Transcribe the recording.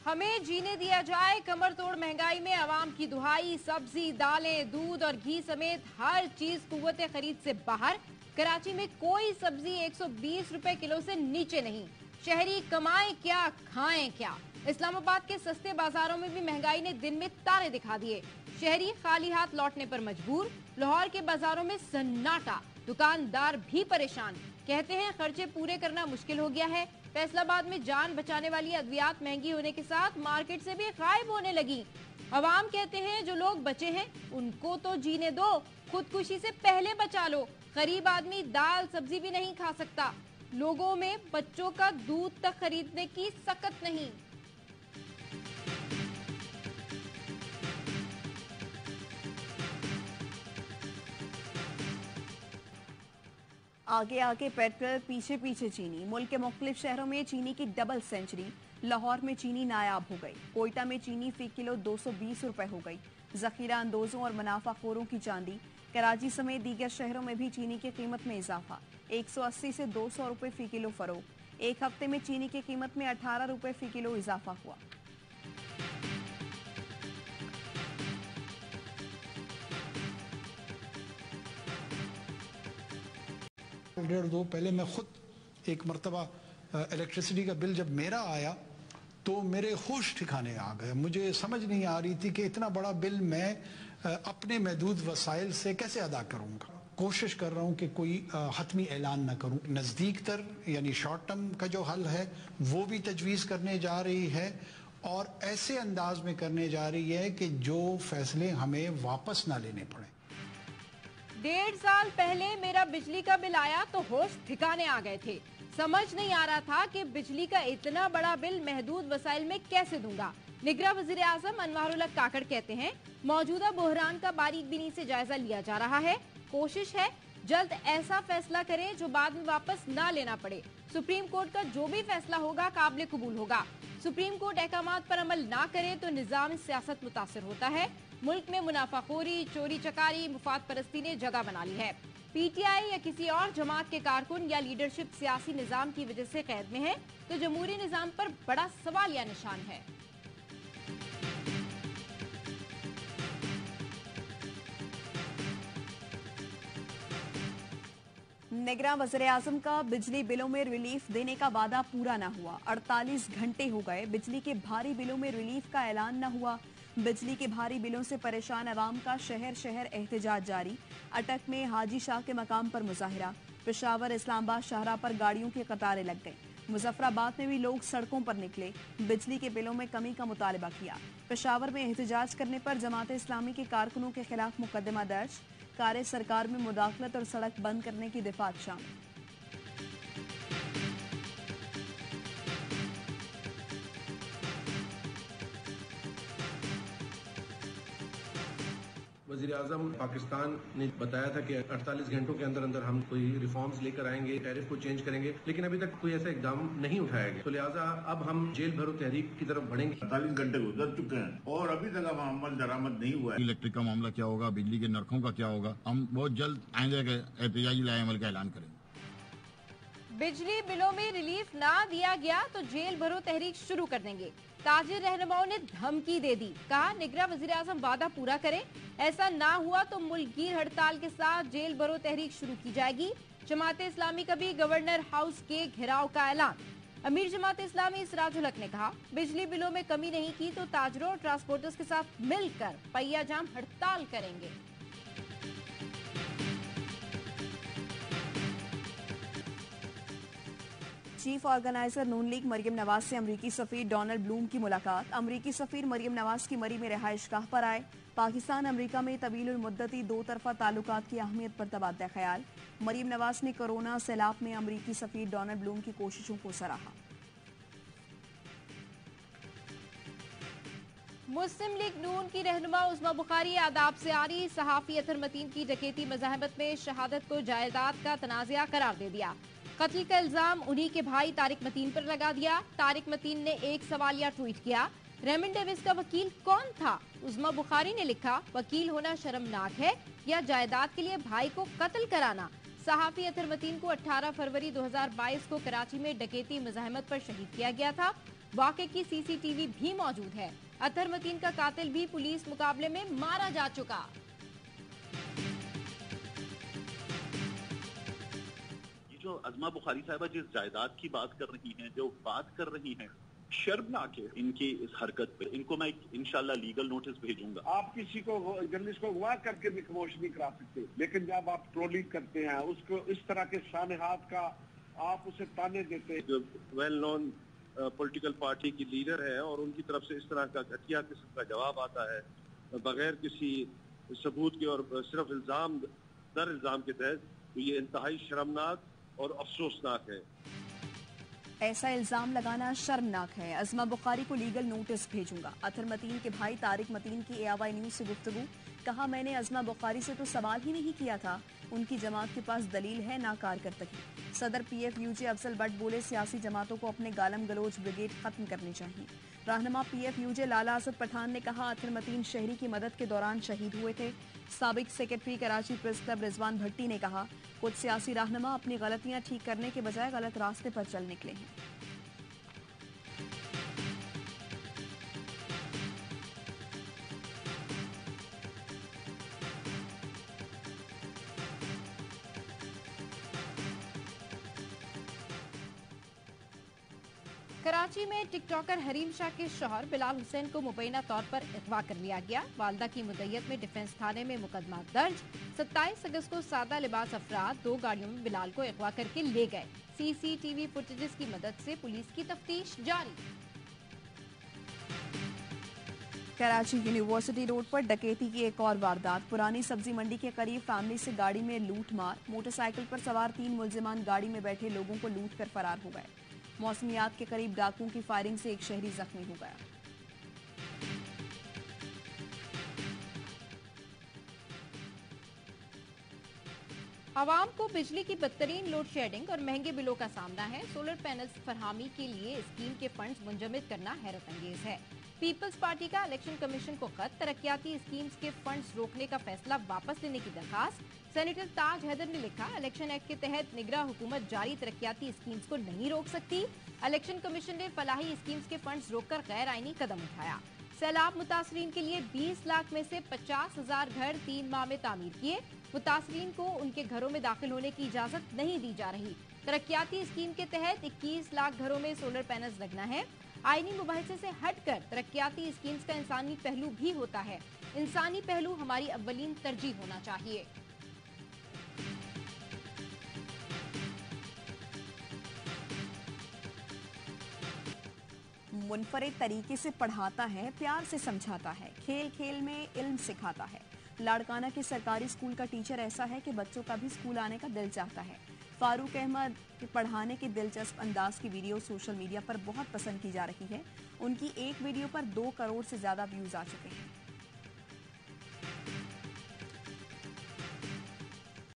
हमें जीने दिया जाए, कमर तोड़ महंगाई में आवाम की दुहाई। सब्जी, दालें, दूध और घी समेत हर चीज कुव्वते खरीद से बाहर। कराची में कोई सब्जी 120 रुपए किलो से नीचे नहीं। शहरी कमाएं क्या, खाएं क्या। इस्लामाबाद के सस्ते बाजारों में भी महंगाई ने दिन में तारे दिखा दिए। शहरी खाली हाथ लौटने पर मजबूर। लाहौर के बाजारों में सन्नाटा, दुकानदार भी परेशान। कहते हैं खर्चे पूरे करना मुश्किल हो गया है। फैसलाबाद में जान बचाने वाली अद्वियात महंगी होने के साथ मार्केट से भी गायब होने लगी। अवाम कहते हैं जो लोग बचे हैं उनको तो जीने दो, खुदकुशी से पहले बचा लो। गरीब आदमी दाल सब्जी भी नहीं खा सकता। लोगों में बच्चों का दूध तक खरीदने की सकत नहीं। आगे आगे पेट्रोल, पीछे पीछे चीनी। मुल्क के मुख्तलिफ शहरों में चीनी की डबल सेंचुरी। लाहौर में चीनी नायाब हो गई। कोयटा में चीनी फी किलो 220 रुपए हो गई। जखीरा अंदोजों और मुनाफाखोरों की चांदी। कराची समेत दीगर शहरों में भी चीनी की कीमत में इजाफा। 180 से 200 रुपए फी किलो फरोख्त। एक हफ्ते में चीनी की कीमत में 18 रुपए फी किलो इजाफा हुआ। डेढ़ दो पहले मैं खुद एक मरतबा इलेक्ट्रिसिटी का बिल जब मेरा आया तो मेरे होश ठिकाने आ गए। मुझे समझ नहीं आ रही थी कि इतना बड़ा बिल मैं अपने महदूद वसाइल से कैसे अदा करूंगा। कोशिश कर रहा हूं कि कोई हतमी ऐलान ना करूं। नज़दीक तर यानी शॉर्ट टर्म का जो हल है वो भी तजवीज़ करने जा रही है और ऐसे अंदाज में करने जा रही है कि जो फैसले हमें वापस ना लेने पड़े। 1.5 साल पहले मेरा बिजली का बिल आया तो होश ठिकाने आ गए थे। समझ नहीं आ रहा था कि बिजली का इतना बड़ा बिल महदूद वसाइल में कैसे दूंगा। निगरां वजीर आजम अनवारुल हक काकड़ कहते हैं मौजूदा बहरान का बारीकबीनी से जायजा लिया जा रहा है। कोशिश है जल्द ऐसा फैसला करें जो बाद में वापस ना लेना पड़े। सुप्रीम कोर्ट का जो भी फैसला होगा काबिल कबूल होगा। सुप्रीम कोर्ट अहकामात पर अमल ना करे तो निजाम सियासत मुतासर होता है। मुल्क में मुनाफाखोरी, चोरी चकारी, मुफाद परस्ती ने जगह बना ली है। पीटीआई या किसी और जमात के कारकुन या लीडरशिप सियासी निजाम की वजह से कैद में है तो जमहूरी निजाम पर बड़ा सवाल या निशान है। निगरां वज़ीर-ए-आज़म का बिजली बिलों में रिलीफ देने का वादा पूरा न हुआ। 48 घंटे हो गए, बिजली के भारी बिलों में रिलीफ का ऐलान न हुआ। बिजली के भारी बिलों से परेशान अवाम का शहर शहर एहतजाज जारी। अटक में हाजी शाह के मकाम पर मुजाहिरा। पेशावर, इस्लामाबाद शाहराह पर गाड़ियों की कतारें लग गई। मुजफ्फराबाद में भी लोग सड़कों पर निकले, बिजली के बिलों में कमी का मुतालबा किया। पेशावर में एहतजाज करने पर जमात इस्लामी के कारकुनों के खिलाफ मुकदमा दर्ज। कार्य सरकार में मुदाखलत और सड़क बंद करने की दिफात शामिल। वज़ीर आज़म पाकिस्तान ने बताया था कि 48 घंटों के अंदर अंदर हम कोई रिफॉर्म्स लेकर आएंगे, टैरिफ को चेंज करेंगे, लेकिन अभी तक कोई ऐसा इकदाम नहीं उठाया गया। तो लिहाजा अब हम जेल भरो तहरीक की तरफ बढ़ेंगे। 48 घंटे गुजर चुके हैं और अभी तक अब अमल दरामद नहीं हुआ है। इलेक्ट्रिक का मामला क्या होगा, बिजली के नरखों का क्या होगा, हम बहुत जल्द आइंदे के एहतजाजी लाएअमल का ऐलान करेंगे। बिजली बिलों में रिलीफ ना दिया गया तो जेल भरो तहरीक शुरू कर देंगे। ताजिर रहनुमाओं ने धमकी दे दी, कहा निगरां वज़ीर आज़म वादा पूरा करें, ऐसा ना हुआ तो मुल्कगीर हड़ताल के साथ जेल भरो तहरीक शुरू की जाएगी। जमात इस्लामी का भी गवर्नर हाउस के घेराव का ऐलान। अमीर जमात इस्लामी सिराजुल हक ने कहा बिजली बिलों में कमी नहीं की तो ताजरों और ट्रांसपोर्टर्स के साथ मिलकर पहिया जाम हड़ताल करेंगे। चीफ ऑर्गेनाइजर नून लीग मरियम नवाज से अमरीकी सफीर डोनाल्ड ब्लूम की मुलाकात। अमरीकी सफीर मरियम नवाज की मरी में रिहाइश गाह पर आए। पाकिस्तान अमरीका में तवील मुद्दती दो तरफा ताल्लुकात की अहमियत पर तबादला ख्याल। मरियम नवाज ने कोरोना सैलाब में अमरीकी सफीर डोनाल्ड ब्लूम की कोशिशों को सराहा। मुस्लिम लीग नून की रहनुमा उस्मा बुखारी आदाब से आ रही सहाफी अतर मतीन की डकैती मज़ाहमत में शहादत को जायदाद का तनाज़ा करार दे दिया। कत्ल का इल्जाम उन्हीं के भाई तारिक मतीन पर लगा दिया। तारिक मतीन ने एक सवालिया ट्वीट किया, रेमन डेविस का वकील कौन था? उस्मा बुखारी ने लिखा, वकील होना शर्मनाक है या जायदाद के लिए भाई को कत्ल कराना। सहाफी अतर मतीन को 18 फरवरी 2022 को कराची में डकैती मज़ाहमत पर शहीद किया गया था। वाकई की सीसीटीवी भी मौजूद है। अतहर मतीन का कातिल भी पुलिस मुकाबले में मारा जा चुका। जो अज़मा बुखारी साहिबा जिस जायदाद की बात कर रही हैं, जो बात कर रही हैं, शर्मनाक है इनकी इस हरकत पे। इनको मैं इंशाल्लाह लीगल नोटिस भेजूंगा। आप किसी को जर्नलिस्ट को अगवा करके भी खामोश नहीं करा सकते, लेकिन जब आप ट्रोलिंग करते हैं, उसको इस तरह के शानहात का आप उसे ताने देते हैं। जो वेल नोन पॉलिटिकल पार्टी की लीडर है और उनकी तरफ से इस तरह का घटिया किस्म का जवाब आता है बगैर किसी सबूत के और सिर्फ इल्जाम दर इल्जाम के तहत, तो ये इंतहाई शर्मनाक और अफसोसनाक है। ऐसा इल्जाम लगाना शर्मनाक है। अज़मा बुखारी को लीगल नोटिस भेजूंगा। अतहर मतीन के भाई तारिक मतीन की AY न्यूज से गुफ्तगू। कहा, मैंने अज़मा बुखारी से तो सवाल ही नहीं किया था, उनकी जमात के पास दलील है ना कारकर्दगी। सदर PFUJ अफजल भट्ट बोले, सियासी जमातों को अपने गालम गलोच ब्रिगेड खत्म करनी चाहिए। रहनुमा PFUJ लाला असद पठान ने कहा, अतहर मतीन शहरी की मदद के दौरान शहीद हुए थे। साबिक secretary Karachi press club Rizwan Bhatti ने कहा, कुछ सियासी रहनुमा अपनी गलतियां ठीक करने के बजाय गलत रास्ते पर चल निकले हैं। कराची में टिकटॉकर हरीम शाह के शौहर बिलाल हुसैन को मुबैना तौर पर अगवा कर लिया गया। वालदा की मुद्दत में डिफेंस थाने में मुकदमा दर्ज। 27 अगस्त को सादा लिबास अफराद 2 गाड़ियों में बिलाल को अगवा करके ले गए। CCTV फुटेजेस की मदद से पुलिस की तफ्तीश जारी। कराची यूनिवर्सिटी रोड पर डकैती की एक और वारदात। पुरानी सब्जी मंडी के करीब फैमिली से गाड़ी में लूट मार। मोटरसाइकिल पर सवार 3 मुलजिमान गाड़ी में बैठे लोगों को लूट कर फरार हो गए। मौसमियात के करीब डाकुओं की फायरिंग से एक शहरी जख्मी हो गया। आवाम को बिजली की बदतरीन लोड शेडिंग और महंगे बिलों का सामना है। सोलर पैनल्स फरहामी के लिए स्कीम के फंड्स मुंजमद करना हैरत अंगेज है। पीपल्स पार्टी का इलेक्शन कमीशन को खत। तरक्याती स्कीम्स के फंड्स रोकने का फैसला वापस लेने की दरखास्त। सेनेटर ताज हैदर ने लिखा, इलेक्शन एक्ट के तहत निगरां हुकूमत जारी तरक्याती स्कीम्स को नहीं रोक सकती। इलेक्शन कमीशन ने फलाही स्कीम्स के फंड्स रोककर गैर आईनी कदम उठाया। सैलाब मुतासरीन के लिए 20 लाख में से 50,000 घर 3 माह में तामीर किए। मुतासरीन को उनके घरों में दाखिल होने की इजाजत नहीं दी जा रही। तरक्याती स्कीम के तहत 21 लाख घरों में सोलर पैनल्स लगना है। आईनी मुबाहिसे से हटकर तरक्याती स्कीम्स का इंसानी पहलू भी होता है। इंसानी पहलू हमारी अव्वलीन तरजीह होना चाहिए। मुनफरिद तरीके से पढ़ाता है, प्यार से समझाता है, खेल खेल में इल्म सिखाता है। लाड़काना के सरकारी स्कूल का टीचर ऐसा है कि बच्चों का भी स्कूल आने का दिल चाहता है। फारूक अहमद के पढ़ाने के दिलचस्प अंदाज की वीडियो सोशल मीडिया पर बहुत पसंद की जा रही है। उनकी एक वीडियो पर 2 करोड़ से ज्यादा व्यूज आ चुके हैं।